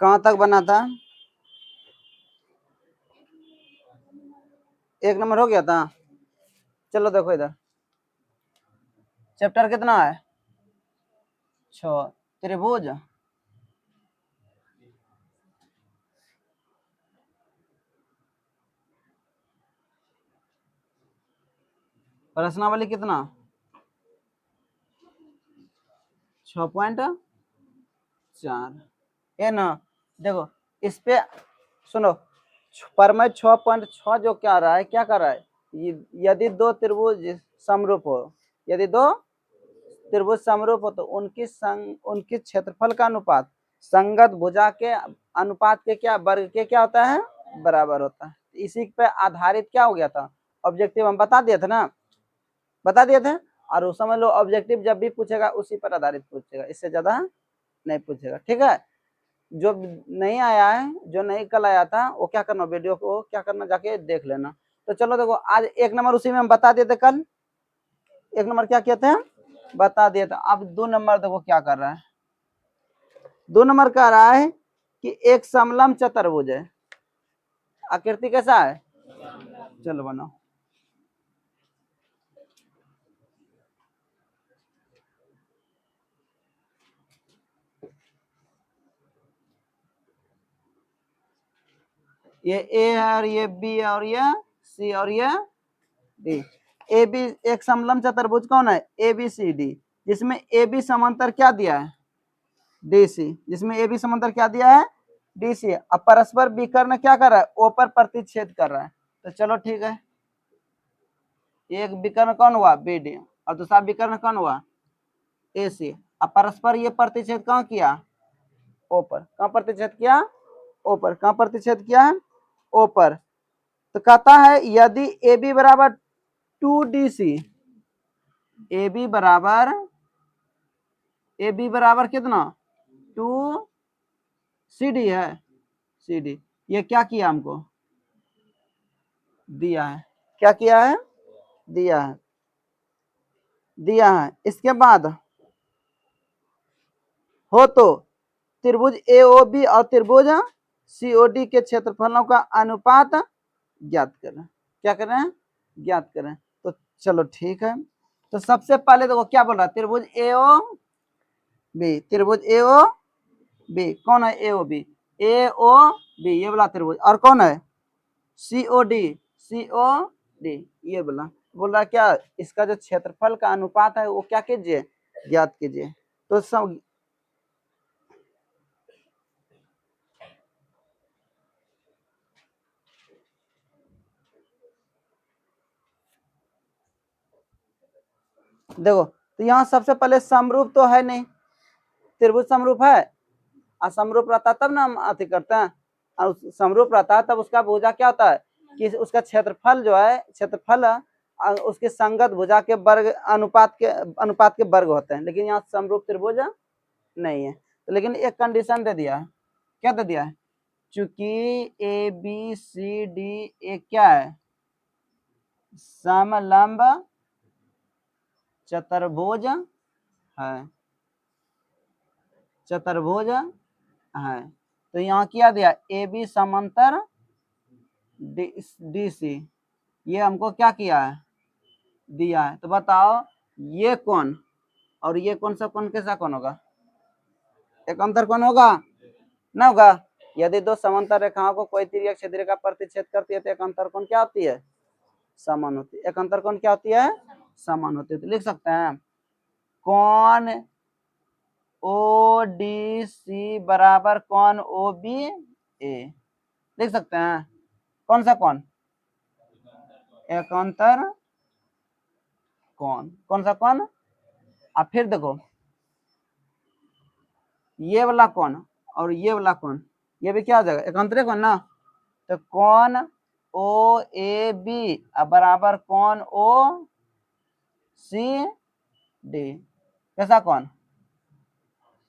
कहाँ तक बना था? 1 नंबर हो गया था। चलो देखो इधर, चैप्टर कितना है? 6। त्रिभुज प्रश्नावली कितना? 6.4 है ना। देखो इस पे सुनो, परमय 6.6 जो क्या रहा है, क्या कर रहा है, यदि दो त्रिभुज समरूप हो, यदि दो त्रिभुज समरूप हो तो उनकी क्षेत्रफल का अनुपात संगत भुजा के अनुपात के क्या वर्ग के क्या होता है, बराबर होता है। इसी पे आधारित क्या हो गया था, ऑब्जेक्टिव हम बता दिए थे ना, बता दिए थे। और उस समझ लो ऑब्जेक्टिव जब भी पूछेगा उसी पर आधारित पूछेगा, इससे ज्यादा नहीं पूछेगा, ठीक है। जो नहीं आया है, जो नहीं कल आया था, वो क्या करना, वीडियो को क्या करना, जाके देख लेना। तो चलो देखो, आज 1 नंबर उसी में हम बता दिए थे, कल 1 नंबर क्या किए थे, बता दिए थे। अब 2 नंबर देखो क्या कर रहा है। 2 नंबर कह रहा है कि एक समलंब चतुर्भुज है, आकृति कैसा है, चलो बनाओ। ये ए है और ये बी है और ये सी और ये डी। ए बी एक समलंब चतुर्भुज कौन है, ए बी सी डी, जिसमें ए बी समांतर क्या दिया है, डी सी, जिसमें ए बी समांतर क्या दिया है, डी सी। अब परस्पर विकर्ण क्या कर रहा है, ओ पर प्रतिच्छेद कर रहा है। तो चलो ठीक है, एक विकर्ण कौन हुआ, बी डी, और दूसरा विकर्ण कौन हुआ, ए सी। अब परस्पर ये प्रतिच्छेद कहाँ किया, ओ पर। कहाँ प्रतिच्छेद किया, ओ पर। कहाँ प्रतिच्छेद किया है, ओ पर। तो कहता है यदि ए बी बराबर 2DC, ए बी बराबर, ए बी बराबर कितना, 2CD है, CD, ये क्या किया हमको, दिया है, क्या किया है, दिया है, दिया है। इसके बाद हो तो त्रिभुज AOB और त्रिभुज COD के क्षेत्रफलों का अनुपात ज्ञात करें। क्या करें, ज्ञात करें। तो चलो ठीक है, तो सबसे पहले देखो क्या बोल रहा है, त्रिभुज AOB, त्रिभुज AOB कौन है, AOB, AOB ये वाला त्रिभुज, और कौन है, COD, COD ये बोला क्या, इसका जो क्षेत्रफल का अनुपात है वो क्या कीजिए, ज्ञात कीजिए। तो सब देखो, तो यहाँ सबसे पहले समरूप तो है नहीं, त्रिभुज समरूप है, असमरूप रहता तब ना हम अति करते हैं, और समरूप रहता है तब उसका भुजा क्या होता है, कि उसका क्षेत्रफल जो है, क्षेत्रफल उसके संगत भुजा के वर्ग अनुपात के वर्ग होते हैं। लेकिन यहाँ समरूप त्रिभुज नहीं है, तो लेकिन एक कंडीशन दे दिया है, क्या दे दिया है, चूंकि ABCD एक क्या है, समलंब चतुर्भुज है, चतुर्भुज है। तो यहाँ क्या दिया, AB समांतर DC, ये हमको क्या किया है, दिया है। तो बताओ ये कौन और ये कौन सा कौन कैसा कौन होगा, एक अंतर कौन होगा, ना होगा। यदि दो समांतर रेखाओं को कोई तिर्यक क्षेत्र रेखा प्रतिच्छेद करती है तो एक अंतर कौन क्या होती है, समान होती है। एक अंतर कौन क्या होती है, समान होती है। तो लिख सकते हैं कौन ODC बराबर कौन OBA, लिख सकते हैं। कौन सा कौन, एक अंतर कौन, कौन सा कौन। अब फिर देखो ये वाला कौन और ये वाला कौन, ये भी क्या हो जाएगा, एक अंतरे कौन ना। तो कौन OAB बराबर कौन OCD, कैसा कौन,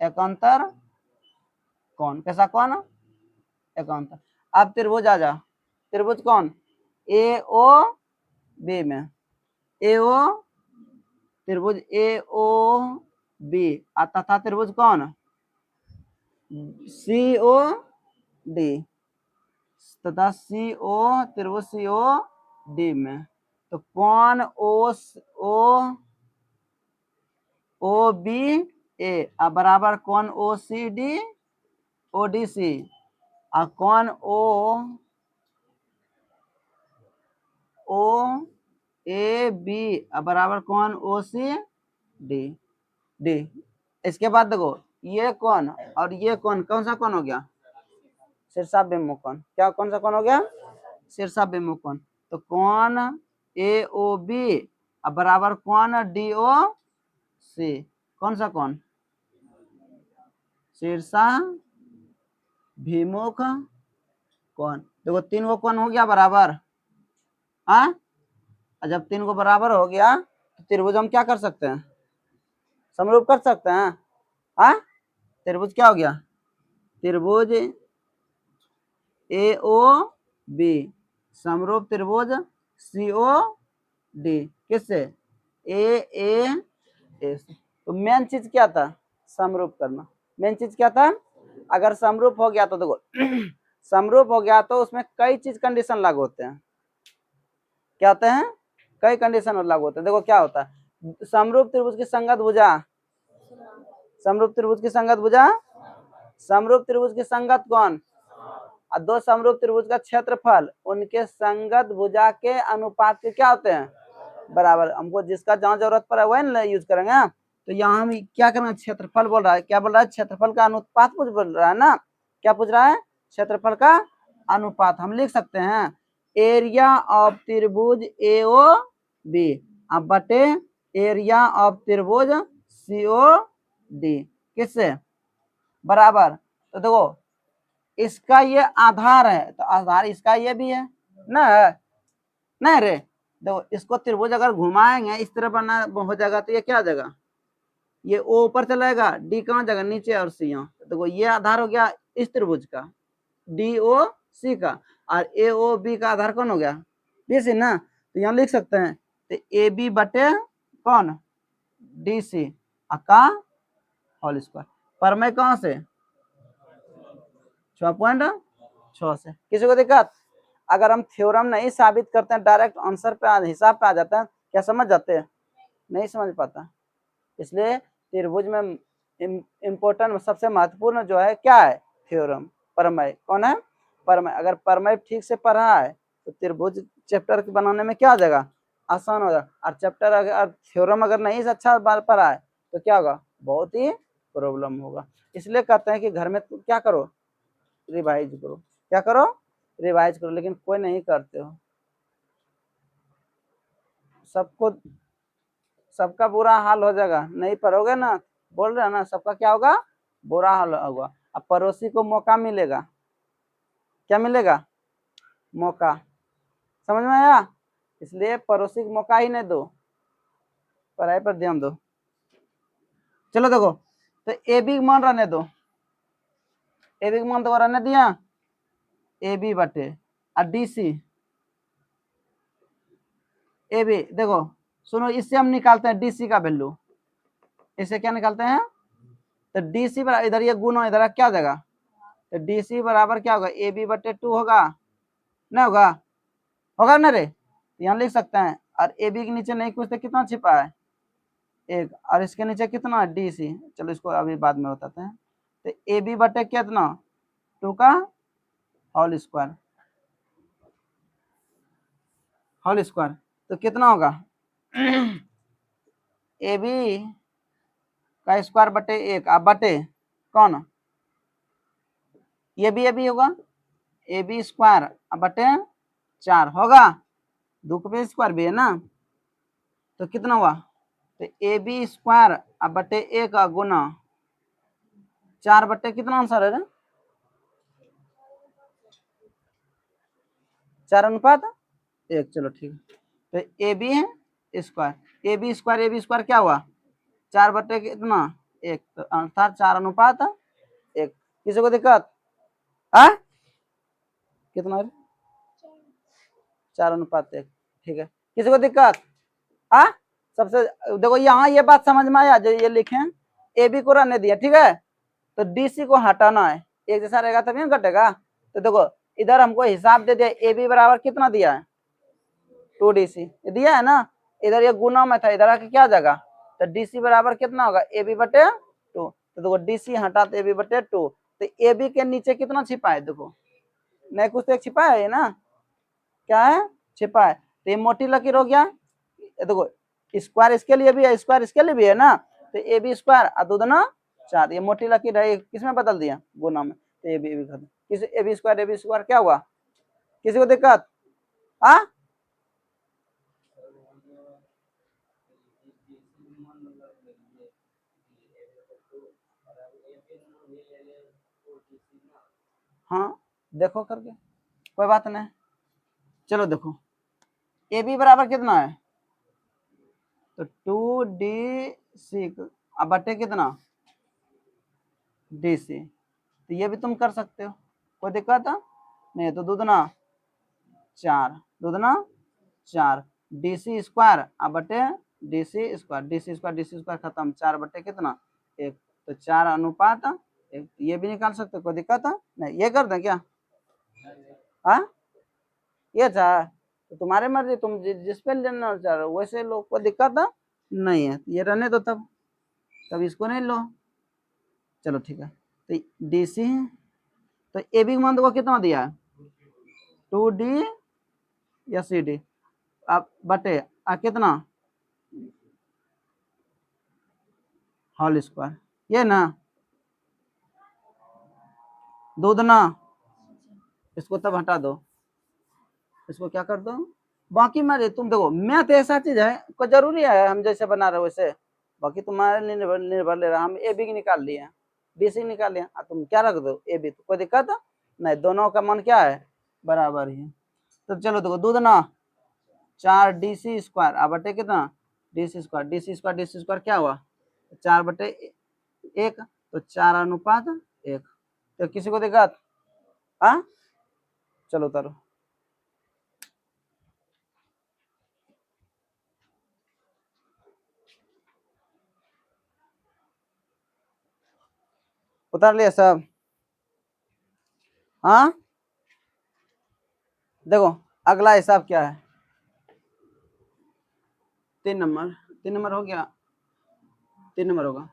एक अंतर कौन, कैसा कौन, एक अंतर। अब त्रिभुज आ जा, त्रिभुज कौन, AOB में, AO त्रिभुज AOB तथा त्रिभुज कौन CO D तथा CO त्रिभुज CO D में, तो कौन O B A अब बराबर कौन OCD ODC और कौन OAB अब बराबर कौन OCD D। इसके बाद देखो ये कौन और ये कौन सा कौन हो गया? शीर्षाभिमुख कोण। क्या कौन सा कौन हो गया? शीर्षाभिमुख कोण। तो कौन AOB अब बराबर कौन DOC, कौन सा कौन? शीर्षाभिमुख कोण। देखो 3 को कौन हो गया बराबर, हाँ, जब 3 को बराबर हो गया तो त्रिभुज हम क्या कर सकते हैं? समरूप कर सकते हैं। हाँ, त्रिभुज क्या हो गया? त्रिभुज AOB समरूप त्रिभुज COD किससे? AA से। तो मेन चीज क्या था? समरूप करना। मेन चीज क्या था? अगर समरूप हो गया तो देखो समरूप हो गया तो उसमें कई चीज कंडीशन लागू होते हैं। क्या होते हैं? कई कंडीशन लागू होते हैं। देखो क्या होता है, समरूप त्रिभुज की संगत भुजा, समरूप त्रिभुज की संगत भुजा, समरूप त्रिभुज की संगत कोण और दो समरूप त्रिभुज का क्षेत्रफल उनके संगत भुजा के अनुपात के क्या होते हैं? बराबर। हमको जिसका जहां जरूरत पड़ा वही ना यूज करेंगे। तो यहाँ हम क्या करेंगे? क्षेत्रफल बोल रहा है। क्या बोल रहा है? क्षेत्रफल का अनुपात पूछ बोल रहा है ना। क्या पूछ रहा है? क्षेत्रफल का अनुपात। हम लिख सकते हैं एरिया ऑफ त्रिभुज AOB अब बटे एरिया ऑफ त्रिभुज COD किससे बराबर। तो देखो इसका ये आधार है तो आधार इसका ये भी है ना, नहीं रे। देखो इसको त्रिभुज अगर घुमाएंगे इस तरह बना हो जाएगा तो ये क्या आ जाएगा? ये O ऊपर चलाएगा, D कहाँ जाएगा? नीचे और C यहाँ। देखो ये आधार हो गया इस त्रिभुज का DOC का और AOB का आधार कौन हो गया? BC ना। तो यहाँ लिख सकते हैं तो AB बटे कौन? DC का होल स्क्वायर। परमेय कहाँ से? 6.6 से। किसी को दिक्कत? अगर हम थ्योरम नहीं साबित करते हैं डायरेक्ट आंसर पे हिसाब पे आ जाते हैं, क्या समझ जाते हैं? नहीं समझ पाता। इसलिए त्रिभुज में इम्पोर्टेंट सबसे महत्वपूर्ण जो है क्या है? थ्योरम, प्रमेय। कौन है? प्रमेय। अगर प्रमेय ठीक से पढ़ा है तो त्रिभुज चैप्टर बनाने में क्या हो जाएगा? आसान हो जाएगा। और चैप्टर अगर थ्योरम अगर नहीं अच्छा पढ़ा है तो क्या होगा? बहुत ही प्रॉब्लम होगा। इसलिए कहते हैं कि घर में क्या करो? रिवाइज करो। क्या करो? रिवाइज करो। लेकिन कोई नहीं करते हो। सबको सबका बुरा हाल हो जाएगा, नहीं पढ़ोगे ना। बोल रहे हैं ना, सबका क्या होगा? बुरा हाल होगा। अब पड़ोसी को मौका मिलेगा। क्या मिलेगा? मौका। समझ में आया? इसलिए पड़ोसी को मौका ही नहीं दो, पढ़ाई पर ध्यान दो। चलो देखो तो AB मान रहने दो, AB मान तो रहने दिया AB बटे और DC AB। देखो सुनो, इससे हम निकालते हैं DC का वैल्यू। इससे क्या निकालते हैं? तो DC बराबर इधर ये गुना इधर क्या हो जाएगा? तो DC बराबर क्या होगा? AB बटे 2 होगा ना, होगा? होगा ना रे। यहाँ लिख सकते हैं। और AB के नीचे नहीं कुछ तो कितना छिपा है? 1। और इसके नीचे कितना? DC। चलो इसको अभी बाद में बताते हैं। तो AB बटे कितना? 2 का होल स्क्वायर, होल स्क्वायर। तो कितना होगा? AB का स्क्वायर बटे 1 अब बटे कौन? ये भी होगा AB स्क्वायर अब बटे 4 होगा। 2 पे स्क्वायर भी है ना। तो कितना हुआ? तो AB स्क्वायर अब बटे 1 गुना 4 बटे कितना आंसर है? 4:1। चलो ठीक है। तो AB है स्क्वायर, AB स्क्वायर क्या हुआ? 4 बटे कितना? 1। तो अर्थात 4:1। किसी को दिक्कत? कितना है? 4:1। ठीक है। किसी को दिक्कत? सबसे देखो यहाँ ये बात समझ में आया जो ये लिखे AB को रहने दिया, ठीक है। तो डीसी को हटाना है, एक जैसा रहेगा तभी ना घटेगा। तो देखो इधर हमको हिसाब दे दिया, ए बी बराबर कितना दिया है 2DC दिया है ना, इधर ये गुना में था, इधर आके क्या आ जाएगा, तो डीसी बराबर कितना होगा ए बी बटे 2। तो देखो डीसी हटा तो ए बी बटे 2, तो ए बी के नीचे कितना छिपा है, देखो नहीं कुछ तो एक छिपा है ना, क्या है छिपा है, तो ये मोटी लकीर हो गया। देखो स्क्वायर इसके लिए भी है, स्क्वायर इसके लिए भी है ना, तो ए बी स्क्वायर और 2 दूना 4, ये मोटी लकीर है, किसमें बदल दिया गुना में, तो ए बी खत्म, किस ए बी स्क्वायर क्या हुआ, किसी को दिक्कत, हाँ हाँ देखो करके कोई बात नहीं, चलो देखो ए बी बराबर कितना है, तो 2DC अब बटे कितना DC, तो ये भी तुम कर सकते हो, कोई दिक्कत है नहीं, तो दूधना 4, दूधना 4 DC स्क्वायर अब बटे DC स्क्वायर, DC स्क्वायर खत्म, 4 बटे कितना 1, तो 4 अनुपात 1, ये भी निकाल सकते हो, कोई दिक्कत है नहीं, ये कर दें क्या, हाँ ये था, तो तुम्हारे मर्जी, तुम जिस पे लेना चाह रहे हो वैसे लो, कोई दिक्कत है नहीं है, ये रहने दो, तब इसको नहीं लो, चलो ठीक है, तो DC तो ए बी मान देखो कितना दिया है 2D या CD, अब बटे कितना होल स्क्वायर, ये ना दो दूना, इसको तब हटा दो, इसको क्या कर दो, बाकी मैं तुम देखो मैथ ऐसा चीज है, कोई जरूरी है हम जैसे बना रहे वैसे, बाकी तुम्हारे निर्भर ले रहा, हम ए बी निकाल लिए, BC निकाल लिया, तुम क्या रख दो ए बी, तो कोई दिक्कत नहीं, दोनों का मान क्या है बराबर ही, तो चलो देखो दो दूना 4DC स्क्वायर अब बटे कितना DC स्क्वायर क्या हुआ 4 बटे 1, तो 4 अनुपात 1, तो किसी को दिक्कत, हाँ चलो उतारो, उतार लिया सब, हाँ देखो अगला हिसाब क्या है, 3 नंबर, 3 नंबर हो गया, 3 नंबर होगा,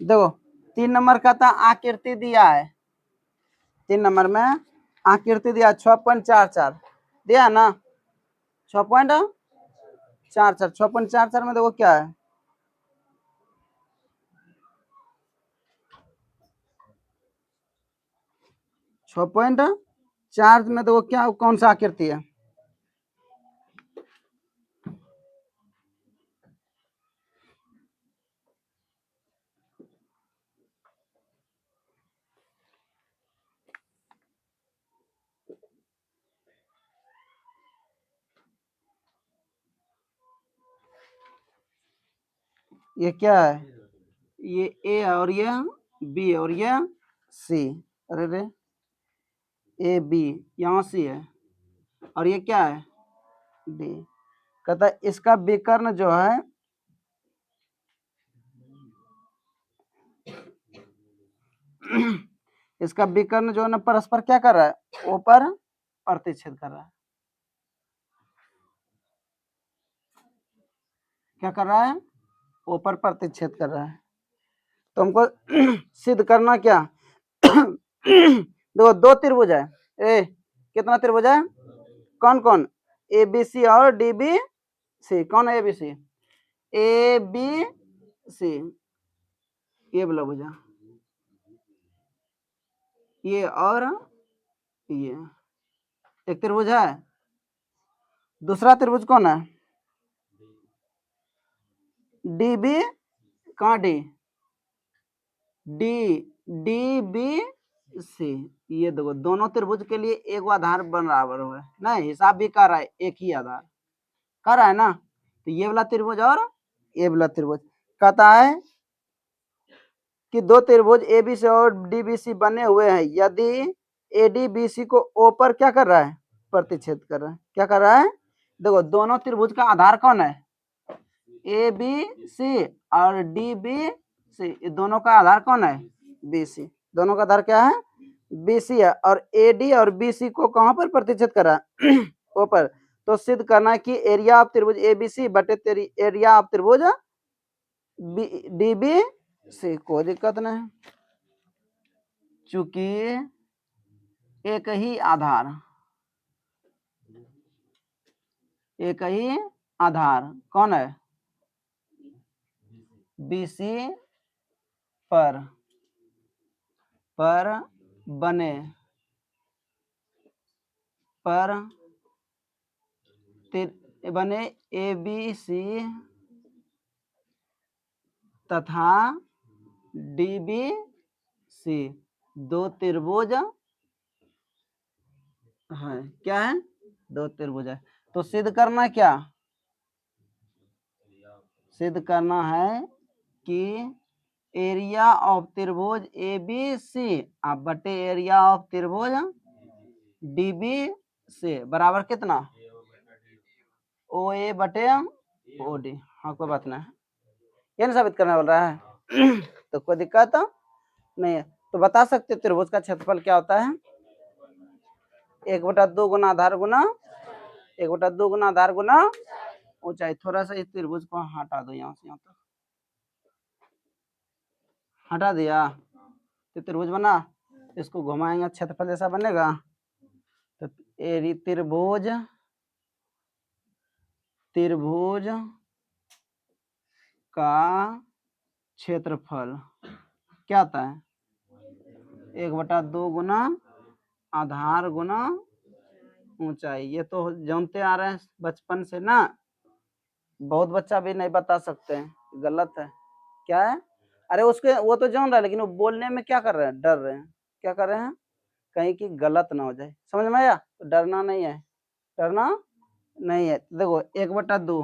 देखो 3 नंबर का था आकृति दिया है, 3 नंबर में आकृति दिया 6.44 दिया ना, 6.44, 6.44 में देखो क्या है, 6.4 में देखो क्या कौन सा आकृति है, ये क्या है, ये ए और ये बी और ये सी, अरे रे ए बी यहाँ सी है, और ये क्या है डी, कहता है इसका विकर्ण जो है इसका विकर्ण जो है ना परस्पर क्या कर रहा है, ऊपर प्रतिच्छेद कर रहा है, क्या कर रहा है ऊपर प्रतिच्छेद कर रहा है, तो हमको सिद्ध करना क्या देखो 2 त्रिभुज है, कितना त्रिभुज है, कौन कौन ए बी सी और डी बी सी, कौन है ए बी सी, ए बी सी, ये बोला भुजा, ये और ये एक त्रिभुज है, दूसरा त्रिभुज कौन है डी बी, कहाँ D D D B C, ये देखो दोनों त्रिभुज के लिए एक आधार बराबर हुआ है ना, हिसाब भी कर रहा है, एक ही आधार कर रहा है ना। तो ये वाला त्रिभुज और ये वाला त्रिभुज कहता है कि दो त्रिभुज एबीसी और डीबीसी बने हुए हैं, यदि एडीबीसी को ओ पर क्या कर रहा है, प्रतिच्छेद कर रहा है। क्या कर रहा है, देखो दोनों त्रिभुज का आधार कौन है, ए बी सी और डी बी सी, दोनों का आधार कौन है, बी सी। दोनों का आधार क्या है, बी सी है। और ए डी और बी सी को कहां पर प्रतिच्छेद कर रहा है ओ पर। तो सिद्ध करना है कि एरिया ऑफ त्रिभुज ए बी सी बटे तेरी एरिया ऑफ त्रिभुज डी बी सी। कोई दिक्कत नहीं, चूंकि एक ही आधार, एक ही आधार कौन है, बीसी पर बने बने ए बी सी तथा डी बी सी दो त्रिभुज है। क्या है, दो त्रिभुज है। तो सिद्ध करना क्या, सिद्ध करना है कि एरिया ऑफ त्रिभुज ए बी सी आप बटे एरिया ऑफ त्रिभुज डी बी सी बराबर कितना, ओ ए बटे ओ डी। हाँ कोई बात नहीं, ये नहीं साबित करना बोल रहा है तो कोई दिक्कत नहीं है। तो बता सकते त्रिभुज का क्षेत्रफल क्या होता है, 1/2 गुना आधार गुना 1/2 गुना आधार गुना ऊंचाई। थोड़ा सा इस त्रिभुज को हटा दो, यहाँ से यहाँ तक हटा दिया तो त्रिभुज बना, इसको घुमाएंगे क्षेत्रफल जैसा बनेगा। तो त्रिभुज त्रिभुज का क्षेत्रफल क्या आता है, 1/2 गुना आधार गुना ऊंचाई। ये तो जानते आ रहे हैं बचपन से ना, बहुत बच्चा भी नहीं बता सकते हैं, गलत है। क्या है, अरे उसके वो तो जान रहा है, लेकिन वो बोलने में क्या कर रहे हैं, डर रहे हैं। क्या कर रहे हैं, कहीं की गलत ना हो जाए। समझ में आया, तो डरना नहीं है, डरना नहीं है। देखो 1/2,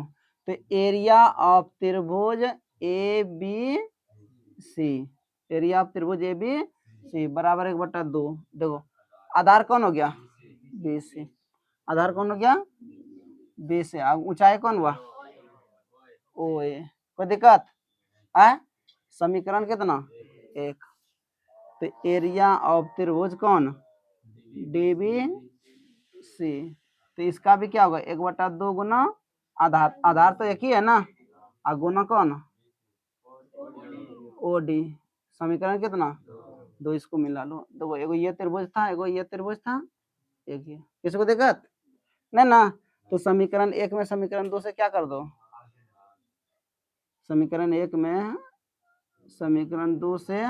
तो एरिया ऑफ त्रिभुज A B C, area of त्रिभुज ए बी सी बराबर 1/2। देखो आधार कौन हो गया, बी सी, आधार कौन हो गया, बी सी। ऊंचाई कौन हुआ, ओ ए। कोई दिक्कत है, समीकरण कितना, 1। तो एरिया ऑफ त्रिभुज कौन, डी बी सी। तो इसका भी क्या होगा, 1/2 गुना आधार, आधार तो एक ही है ना, और गुना कौन, ओ डी। समीकरण कितना, 2। इसको मिला लो, देखो एगो ये त्रिभुज था, एगो ये त्रिभुज था, एक ही। किसी को दिक्कत नहीं ना। तो समीकरण 1 में समीकरण 2 से क्या कर दो, समीकरण 1 में समीकरण 2 से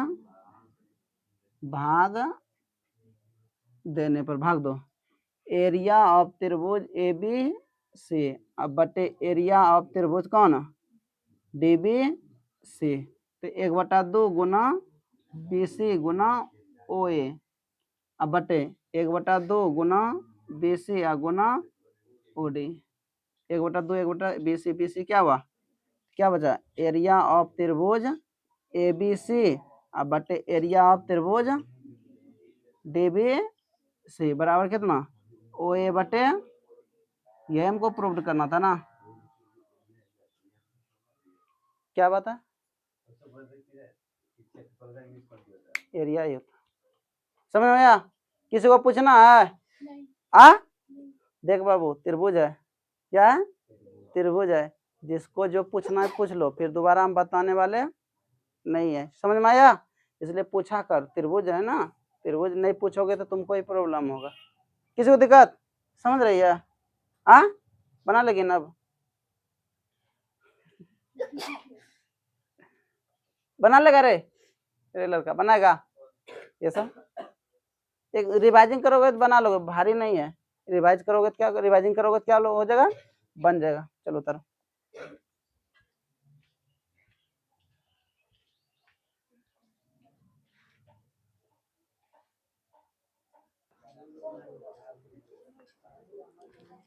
भाग देने पर, भाग दो एरिया ऑफ त्रिभुज ए बी सी अब बटे एरिया ऑफ त्रिभुज कौन, डी बी सी। तो 1/2 गुना बी सी गुना ओ ए अब बटे 1/2 गुना बी सी गुना ओ डी। 1/2 बी सी क्या हुआ, क्या बचा, एरिया ऑफ त्रिभुज ए बी सी अब बटे एरिया ऑफ त्रिभुज डी बी सी बराबर कितना, ओ ए बटे, यह हमको प्रूव करना था ना। क्या बात है, एरिया ही होता, समझ में आया। किसी को पूछना है, आ देख बाबू त्रिभुज है, क्या है, त्रिभुज है। जिसको जो पूछना है पूछ लो, फिर दोबारा हम बताने वाले नहीं है। समझ में आया, इसलिए पूछा कर, त्रिभुज है ना, त्रिभुज नहीं पूछोगे तो तुमको ही प्रॉब्लम होगा। किसी को दिक्कत, समझ रही है, आ बना लेकिन अब बना लेगा रे, लड़का बनाएगा ये सब। एक रिवाइजिंग करोगे तो बना लोगे, भारी नहीं है। रिवाइज करोगे तो क्या, रिवाइजिंग करोगे तो क्या हो जाएगा, बन जाएगा। चलो उतर।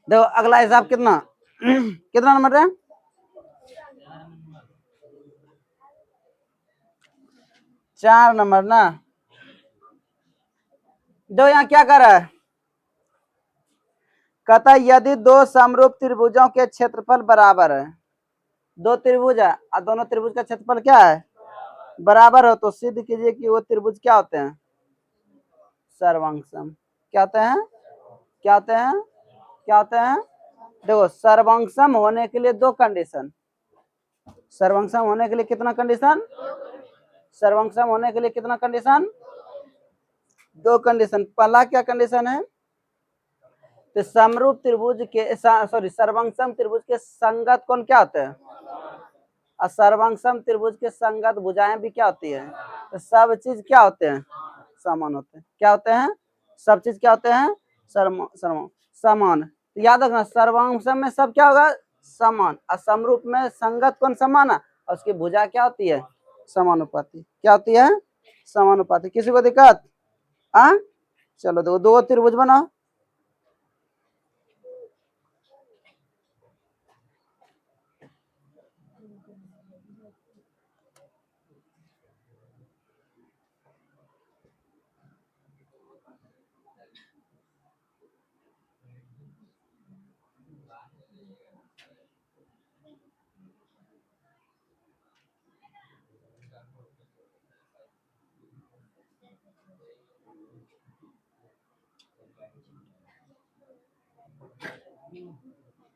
देखो अगला हिसाब कितना कितना नंबर है? 4 नंबर ना। देखो यहाँ क्या कर रहा है, कहता है यदि दो समरूप त्रिभुजों के क्षेत्रफल बराबर है, दो त्रिभुज है और दोनों त्रिभुज का क्षेत्रफल क्या है, बराबर हो, तो सिद्ध कीजिए कि वो त्रिभुज क्या होते हैं, सर्वांगसम। क्या होते हैं, क्या होते हैं, क्या होते हैं? देखो सर्वांगसम होने के लिए दो कंडीशन, सर्वांगसम होने के लिए कितना कंडीशन, सर्वांगसम होने के लिए कितना कंडीशन, दो कंडीशन। पहला क्या कंडीशन है, तो समरूप त्रिभुज के सॉरी सर्वांगसम त्रिभुज के संगत कोण क्या होते हैं, और सर्वांगसम त्रिभुज के संगत भुजाएं भी क्या होती है, तो सब चीज क्या होते हैं, समान होते हैं। क्या होते हैं, सब चीज क्या होते हैं, समान। तो याद रखना सर्वांगसम में सब क्या होगा, समान, और समरूप में संगत कौन समान है, और उसकी भुजा क्या होती है, समानुपाती। क्या होती है, समानुपाती। किसी को दिक्कत? चलो दो दो त्रिभुज बनाओ।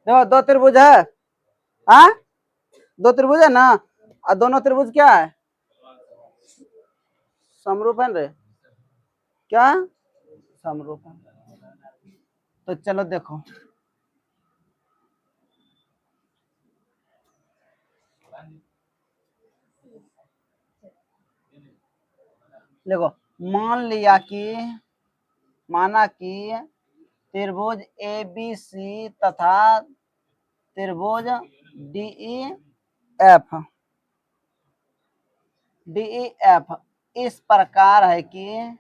देखो दो त्रिभुज है, हाँ दो त्रिभुज है ना, और दोनों त्रिभुज क्या है, समरूप है रे, क्या समरूप है। तो चलो देखो, देखो मान लिया कि, माना कि त्रिभुज ए बी सी तथा त्रिभुज D E F, D E F इस प्रकार है कि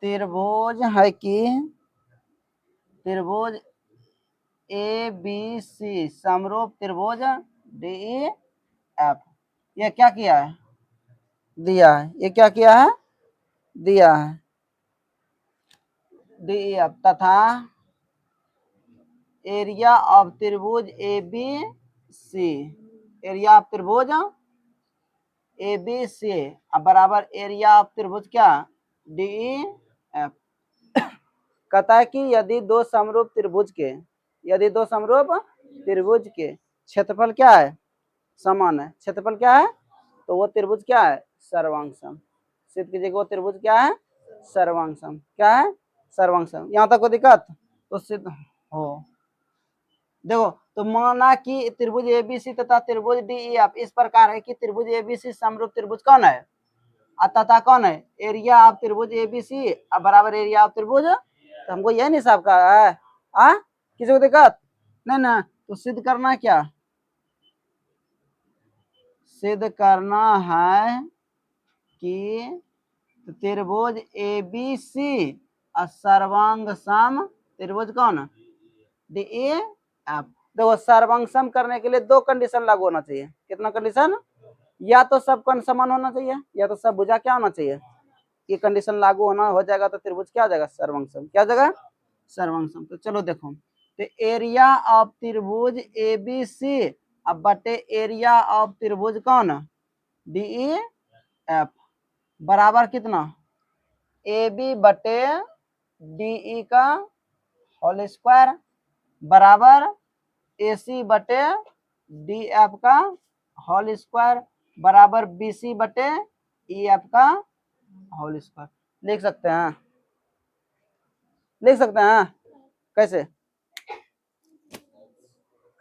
त्रिभुज है कि त्रिभुज ए बी सी समरूप त्रिभुज डी ई एफ। ये क्या किया है, दिया है, ये क्या किया है, दिया है, डी ई एफ तथा एरिया ऑफ त्रिभुज A B C, area of त्रिभुज ए बी सी बराबर एरिया ऑफ त्रिभुज क्या, डी ई एफ। कहता है कि यदि दो समरूप त्रिभुज के, यदि दो समरूप त्रिभुज के क्षेत्रफल क्या है, समान है, क्षेत्रफल क्या है, तो वो त्रिभुज क्या है, सर्वांगसम। सिद्ध कीजिए वो त्रिभुज क्या है, सर्वांगसम। क्या है, सर्वांगसम। यहाँ तक कोई दिक्कत, तो सिद्ध हो। देखो तो माना कि त्रिभुज एबीसी तथा त्रिभुज डीईएफ इस प्रकार है कि त्रिभुज एबीसी समरूप त्रिभुज कौन है, तथा कौन है, एरिया ऑफ त्रिभुज एबीसी बराबर एरिया ऑफ त्रिभुज, तो हमको यह नहीं साहब का है, किसी को दिक्कत नहीं ना। तो सिद्ध करना है क्या, सिद्ध करना है कि त्रिभुज एबीसी सर्वांग सम त्रिभुज कौन, डीईएफ। देखो सर्वांगसम करने के लिए दो कंडीशन लागू होना चाहिए। कितना कंडीशन, या तो सब कौन समान होना चाहिए, या तो सब भुजा क्या होना चाहिए। ये कंडीशन लागू होना हो जाएगा तो त्रिभुज क्या हो जाएगा, सर्वांगसम। क्या हो जाएगा, सर्वांगसम। तो चलो देखो, तो एरिया ऑफ त्रिभुज ए बी सी अब बटे एरिया ऑफ त्रिभुज कौन, डी ई एफ बराबर कितना, ए बी बटे डी ई का होल स्क्वायर बराबर ए सी बटे डी एफ का होल स्क्वायर बराबर बी सी बटे ई एफ का होल स्क्वायर। लिख सकते हैं, लिख सकते हैं। कैसे,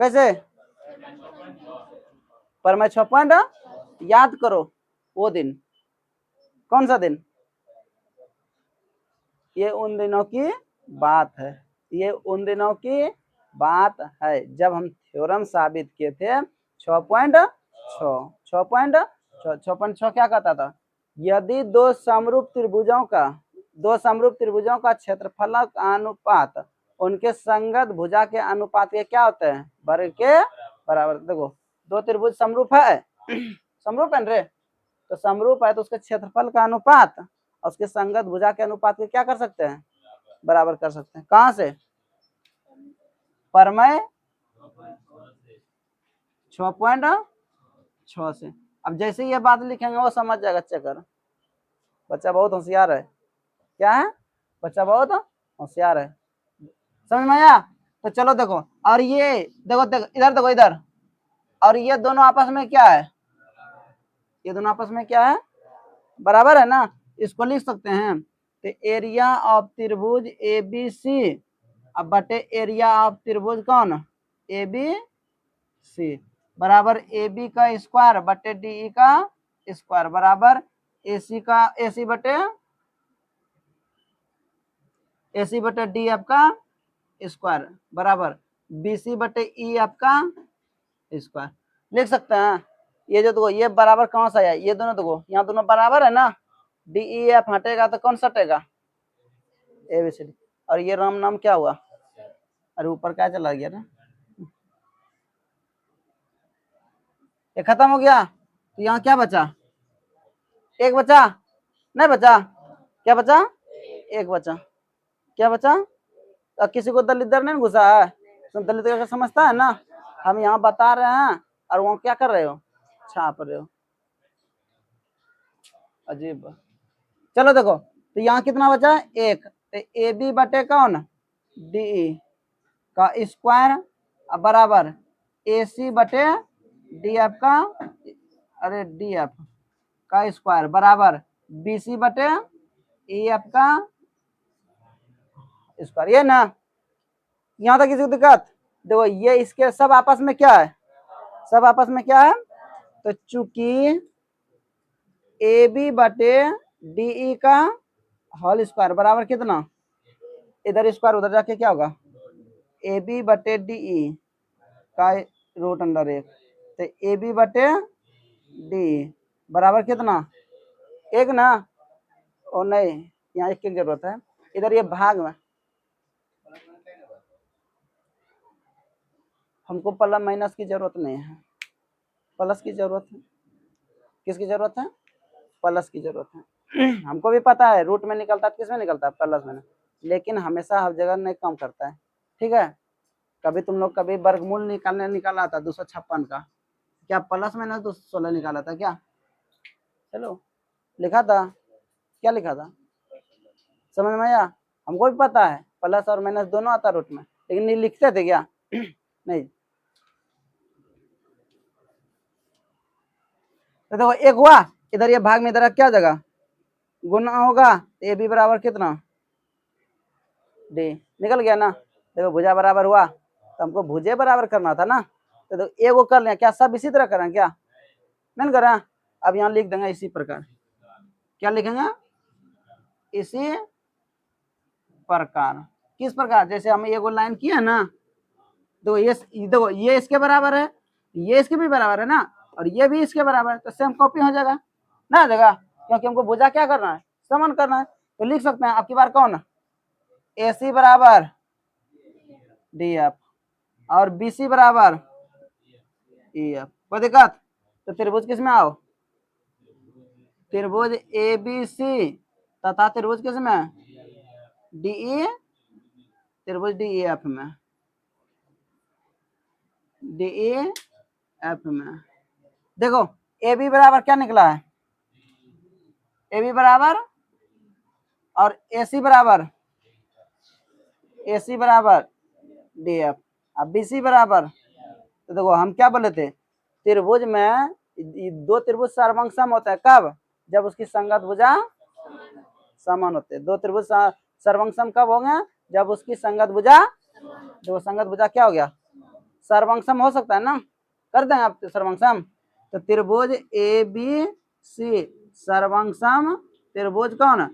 कैसे, पर मैं 6 पॉइंट याद करो। वो दिन कौन सा दिन, ये उन दिनों की बात है, ये उन दिनों की बात है जब हम थ्योरम साबित किए थे 6.6, 6.6 क्या कहता था, यदि दो समरूप त्रिभुजों का क्षेत्रफल का अनुपात उनके संगत भुजा के अनुपात के क्या होते हैं, वर्ग के बराबर। देखो दो त्रिभुज समरूप है, समरूप है रे, तो समरूप है तो उसके क्षेत्रफल का अनुपात और उसके संगत भुजा के अनुपात के क्या कर सकते हैं, बराबर कर सकते हैं। कहां से, परमय 6.6 से। अब जैसे ये बात लिखेंगे वो समझ जाएगा, चेकर बच्चा बहुत होशियार है। क्या है, बच्चा बहुत होशियार है, समझ में आया। तो चलो देखो, और ये देखो इधर देखो इधर, और ये दोनों आपस में क्या है, ये दोनों आपस में क्या है, बराबर है ना। इसको लिख सकते हैं, तो एरिया ऑफ त्रिभुज ए बी सी अब बटे एरिया ऑफ त्रिभुज कौन, ए बी सी बराबर ए बी का स्क्वायर बटे डी ई का स्क्वायर बराबर ए सी बटे डी एफ का स्क्वायर बराबर बी सी बटे ई एफ का स्क्वायर। लिख सकते हैं। ये जो देखो ये बराबर कहाँ से आया, ये दोनों देखो यहाँ दोनों बराबर है ना, डी ई एफ हटेगा तो कौन सा हटेगा, ए बी सी डी। और ये राम नाम क्या हुआ, अरे ऊपर क्या चला गया ना, ये खत्म हो गया। तो यहाँ क्या बचा, एक बचा, नहीं बचा, क्या बचा, एक बचा, क्या बचा। अब किसी को दलित नहीं घुसा है, तुम दलित का समझता है ना, हम यहाँ बता रहे हैं और वहाँ क्या कर रहे हो, छाप रहे हो, अजीब। चलो देखो, तो यहाँ कितना बचा है, एक, तो ए बी बटे कौन, डी का स्क्वायर बराबर ए सी बटे डी एफ का, अरे डी एफ का स्क्वायर बराबर बी सी बटे ई एफ का स्क्वायर। ये ना, यहाँ तक किसी को दिक्कत। देखो ये इसके सब आपस में क्या है, सब आपस में क्या है, तो चूंकि ए बी बटे डी ई का होल स्क्वायर बराबर कितना, इधर स्क्वायर उधर जाके क्या होगा, ए बी बटे डी ई का रूट अंडर एक, तो ए बी बटे डी बराबर कितना, एक ना, और नहीं यहाँ एक की जरूरत है, इधर ये भाग में हमको प्लस माइनस की जरूरत नहीं है, प्लस की जरूरत है, किसकी जरूरत है, प्लस की जरूरत है। हमको भी पता है रूट में निकलता है, किस में निकलता है, प्लस में, लेकिन हमेशा हर जगह नहीं कम करता है, ठीक है। कभी तुम लोग कभी वर्गमूल निकाला था 256 का, क्या प्लस माइनस 216 निकाला था क्या, चलो लिखा था, क्या लिखा था, समझ में आया। हमको भी पता है प्लस और माइनस दोनों आता रूट में, लेकिन नहीं लिखते थे क्या, नहीं। तो देखो एक हुआ, इधर ये भाग में इधर क्या जगह गुना होगा, ए बी बराबर कितना, डी निकल गया ना। देखो भुजा बराबर हुआ, तो हमको भुजे बराबर करना था ना, तो देखो ए वो कर लें, क्या सब इसी तरह करें क्या, नहीं करें। अब यहाँ लिख देंगे इसी प्रकार, क्या लिखेंगे, इसी प्रकार, किस प्रकार, जैसे हम ये लाइन किया ना, तो ये देखो ये इसके बराबर है, ये इसके भी बराबर है ना, और ये भी इसके बराबर है, तो सेम कॉपी हो जाएगा ना, आ जाएगा, क्योंकि हमको भुजा क्या करना है, समान करना है। तो लिख सकते हैं आपकी बार कौन, ए सी बराबर डी एफ और बी सी बराबर ई एफ, कोई दिक्कत। तो त्रिभुज किस में आओ, त्रिभुज ए बी सी तथा त्रिभुज किस में, डी ई, त्रिभुज डी ई एफ में, डी ई एफ में। देखो ए बी बराबर क्या निकला है, ए बी बराबर और ए सी बराबर डी एफ, अब बी सी बराबर, तो देखो हम क्या बोले थे, त्रिभुज में दो त्रिभुज सर्वंगसम होता है कब, जब उसकी संगत भुजा समान होते हैं। दो त्रिभुज सर्वंगसम कब होंगे, जब उसकी संगत भुजा, जो संगत भुजा क्या हो गया, सर्वंगसम हो सकता है ना, कर देंगे आप सर्वंगसम। तो त्रिभुज ए बी सी सर्वंगसम त्रिभुज कौन,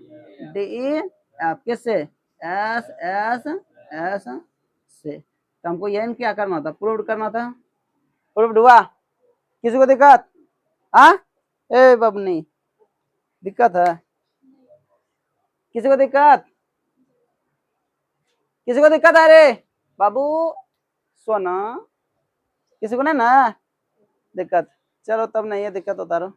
डी ई एफ, किससे, एस एस एस से। तो हमको यही क्या करना था, प्रूव करना था, प्रूव्ड हुआ, किसी को दिक्कत, हाँ ए बबनी, दिक्कत है? किसी को दिक्कत? किसी को दिक्कत है रे बाबू? सोना, किसी को नहीं ना दिक्कत? चलो तब नहीं है दिक्कत, उतारो।